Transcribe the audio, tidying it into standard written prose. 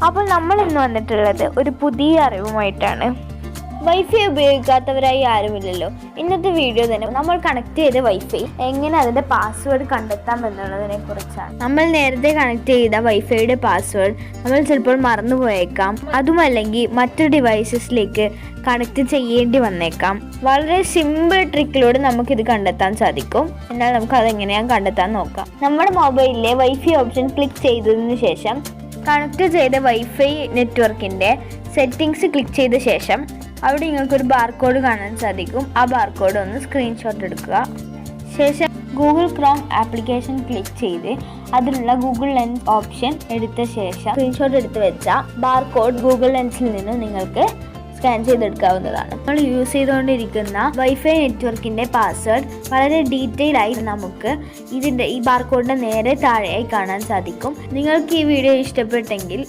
അപ്പോൾ നമ്മൾ ഇന്ന് വന്നിട്ടുള്ളത് ഒരു പുതിയ അറിവുമായിട്ടാണ്. വൈഫൈ ഉപയോഗിക്കാത്തവരായി ആരുമില്ലല്ലോ. ഇന്നത്തെ വീഡിയോ തന്നെ നമ്മൾ കണക്ട് ചെയ്ത വൈഫൈ എങ്ങനെ അതിൻ്റെ പാസ്വേഡ് കണ്ടെത്താം എന്നുള്ളതിനെ കുറിച്ചാണ്. നമ്മൾ നേരത്തെ കണക്ട് ചെയ്ത വൈഫൈയുടെ പാസ്വേഡ് നമ്മൾ ചിലപ്പോൾ മറന്നുപോയേക്കാം, അതുമല്ലെങ്കിൽ മറ്റു ഡിവൈസസിലേക്ക് കണക്ട് ചെയ്യേണ്ടി വന്നേക്കാം. വളരെ സിമ്പിൾ ട്രിക്കിലൂടെ നമുക്കിത് കണ്ടെത്താൻ സാധിക്കും. എന്നാൽ നമുക്ക് അതെങ്ങനെയാണ് കണ്ടെത്താൻ നോക്കാം. നമ്മുടെ മൊബൈലിലെ വൈഫൈ ഓപ്ഷൻ ക്ലിക്ക് ചെയ്തതിന് ശേഷം കണക്ട് ചെയ്ത വൈഫൈ നെറ്റ്വർക്കിൻ്റെ സെറ്റിങ്സ് ക്ലിക്ക് ചെയ്ത ശേഷം അവിടെ നിങ്ങൾക്കൊരു ബാർകോഡ് കാണാൻ സാധിക്കും. ആ ബാർകോഡ് ഒന്ന് സ്ക്രീൻഷോട്ട് എടുക്കുക. ശേഷം ഗൂഗിൾ ക്രോം ആപ്ലിക്കേഷൻ ക്ലിക്ക് ചെയ്ത് അതിലുള്ള ഗൂഗിൾ ലെൻസ് ഓപ്ഷൻ എടുത്ത ശേഷം സ്ക്രീൻഷോട്ട് എടുത്ത് വെച്ച ബാർകോഡ് ഗൂഗിൾ ലെൻസിൽ നിന്ന് നിങ്ങൾക്ക് സ്കാൻ ചെയ്തെടുക്കാവുന്നതാണ്. നമ്മൾ യൂസ് ചെയ്തുകൊണ്ടിരിക്കുന്ന വൈഫൈ നെറ്റ്വർക്കിൻ്റെ പാസ്വേഡ് വളരെ ഡീറ്റെയിൽ ആയി നമുക്ക് ഈ ബാർകോഡിൻ്റെ നേരെ താഴെയായി കാണാൻ സാധിക്കും. നിങ്ങൾക്ക് ഈ വീഡിയോ ഇഷ്ടപ്പെട്ടെങ്കിൽ